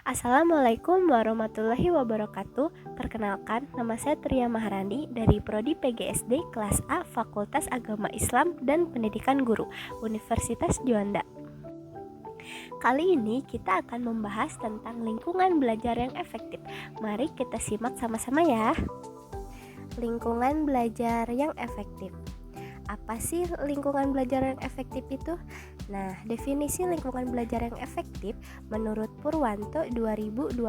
Assalamualaikum warahmatullahi wabarakatuh. Perkenalkan, nama saya Tria Maharani dari Prodi PGSD kelas A Fakultas Agama Islam dan Pendidikan Guru, Universitas Juanda. Kali ini kita akan membahas tentang lingkungan belajar yang efektif. Mari kita simak sama-sama ya. Lingkungan belajar yang efektif. Apa sih lingkungan belajar yang efektif itu? Nah, definisi lingkungan belajar yang efektif menurut Purwanto 2021.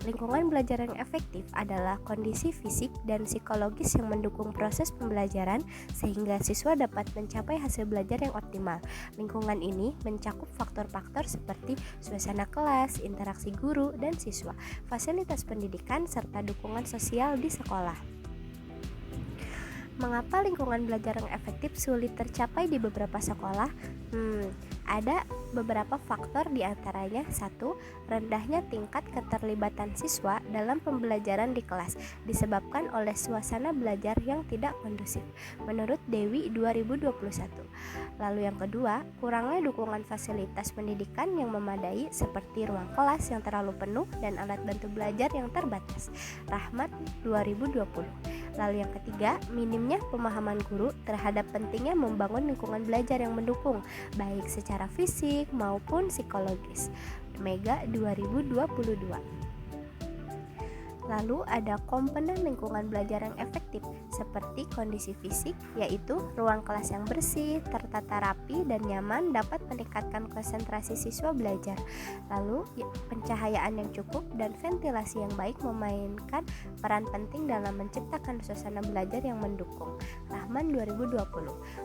Lingkungan belajar yang efektif adalah kondisi fisik dan psikologis yang mendukung proses pembelajaran sehingga siswa dapat mencapai hasil belajar yang optimal. Lingkungan ini mencakup faktor-faktor seperti suasana kelas, interaksi guru dan siswa, fasilitas pendidikan serta dukungan sosial di sekolah. Mengapa lingkungan belajar yang efektif sulit tercapai di beberapa sekolah? Ada beberapa faktor diantaranya. 1. Rendahnya tingkat keterlibatan siswa dalam pembelajaran di kelas disebabkan oleh suasana belajar yang tidak kondusif, menurut Dewi 2021. Lalu yang kedua, kurangnya dukungan fasilitas pendidikan yang memadai seperti ruang kelas yang terlalu penuh dan alat bantu belajar yang terbatas, Rahmat 2020. Lalu yang ketiga, minimnya pemahaman guru terhadap pentingnya membangun lingkungan belajar yang mendukung, baik secara fisik maupun psikologis, Mega 2022. Lalu ada komponen lingkungan belajar yang efektif seperti kondisi fisik, yaitu ruang kelas yang bersih, tertata rapi dan nyaman dapat meningkatkan konsentrasi siswa belajar. Lalu pencahayaan yang cukup dan ventilasi yang baik memainkan peran penting dalam menciptakan suasana belajar yang mendukung, Rahman 2020.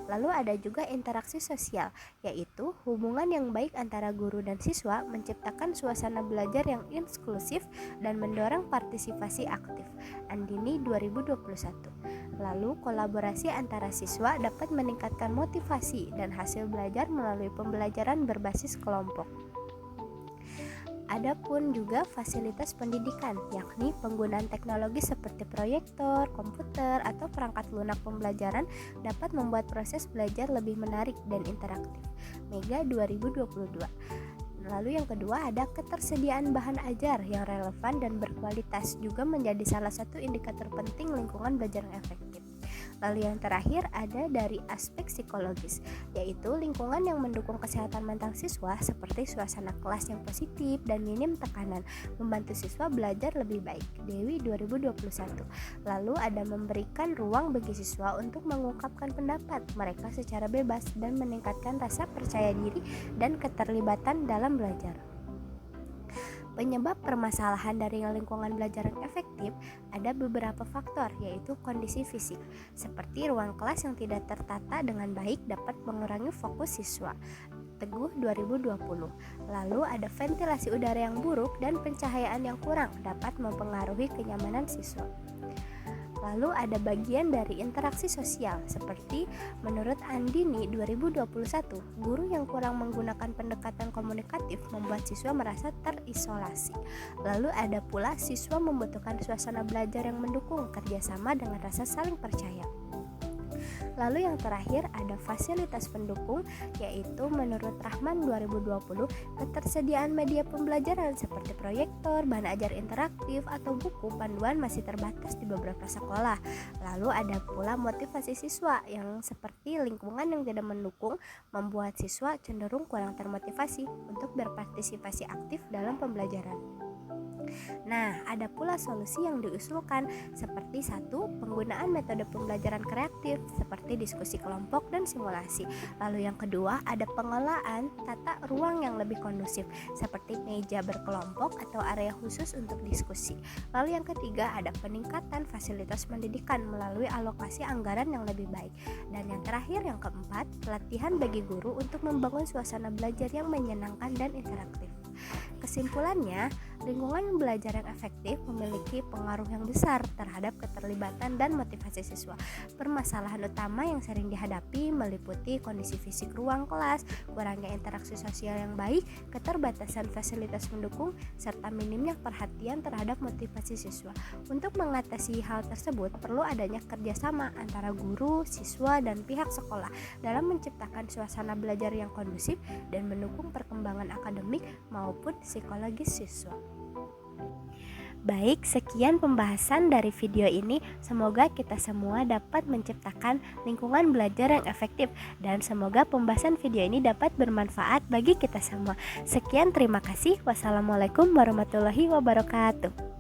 Lalu ada juga interaksi sosial, yaitu hubungan yang baik antara guru dan siswa menciptakan suasana belajar yang inklusif dan mendorong partisipasi aktif, Andini 2021. Lalu kolaborasi antara siswa dapat meningkatkan motivasi dan hasil belajar melalui pembelajaran berbasis kelompok. Adapun juga fasilitas pendidikan, yakni penggunaan teknologi seperti proyektor, komputer, atau perangkat lunak pembelajaran dapat membuat proses belajar lebih menarik dan interaktif, Mega 2022. Lalu yang kedua ada ketersediaan bahan ajar yang relevan dan berkualitas juga menjadi salah satu indikator penting lingkungan belajar yang efektif. Lalu yang terakhir ada dari aspek psikologis, yaitu lingkungan yang mendukung kesehatan mental siswa seperti suasana kelas yang positif dan minim tekanan, membantu siswa belajar lebih baik, Dewi 2021. Lalu ada memberikan ruang bagi siswa untuk mengungkapkan pendapat mereka secara bebas dan meningkatkan rasa percaya diri dan keterlibatan dalam belajar. Penyebab permasalahan dari lingkungan belajar yang efektif ada beberapa faktor, yaitu kondisi fisik, seperti ruang kelas yang tidak tertata dengan baik dapat mengurangi fokus siswa, Teguh 2020. Lalu ada ventilasi udara yang buruk dan pencahayaan yang kurang dapat mempengaruhi kenyamanan siswa. Lalu ada bagian dari interaksi sosial, seperti menurut Andini 2021, guru yang kurang menggunakan pendekatan komunikatif membuat siswa merasa terisolasi. Lalu ada pula siswa membutuhkan suasana belajar yang mendukung kerjasama dengan rasa saling percaya. Lalu yang terakhir ada fasilitas pendukung, yaitu menurut Rahman 2020, ketersediaan media pembelajaran seperti proyektor, bahan ajar interaktif, atau buku panduan masih terbatas di beberapa sekolah. Lalu ada pula motivasi siswa yang seperti lingkungan yang tidak mendukung membuat siswa cenderung kurang termotivasi untuk berpartisipasi aktif dalam pembelajaran. Nah, ada pula solusi yang diusulkan seperti 1. Penggunaan metode pembelajaran kreatif seperti diskusi kelompok dan simulasi. Lalu yang kedua, ada pengelolaan tata ruang yang lebih kondusif seperti meja berkelompok atau area khusus untuk diskusi. Lalu yang ketiga, ada peningkatan fasilitas pendidikan melalui alokasi anggaran yang lebih baik. Dan yang terakhir, yang keempat, pelatihan bagi guru untuk membangun suasana belajar yang menyenangkan dan interaktif. Kesimpulannya, Lingkungan belajar yang efektif memiliki pengaruh yang besar terhadap keterlibatan dan motivasi siswa. Permasalahan utama yang sering dihadapi meliputi kondisi fisik ruang kelas, kurangnya interaksi sosial yang baik, keterbatasan fasilitas mendukung, serta minimnya perhatian terhadap motivasi siswa. Untuk mengatasi hal tersebut, perlu adanya kerjasama antara guru, siswa, dan pihak sekolah dalam menciptakan suasana belajar yang kondusif dan mendukung perkembangan akademik maupun psikologis siswa. Baik, sekian pembahasan dari video ini. Semoga kita semua dapat menciptakan lingkungan belajar yang efektif dan semoga pembahasan video ini dapat bermanfaat bagi kita semua. Sekian, terima kasih. Wassalamualaikum warahmatullahi wabarakatuh.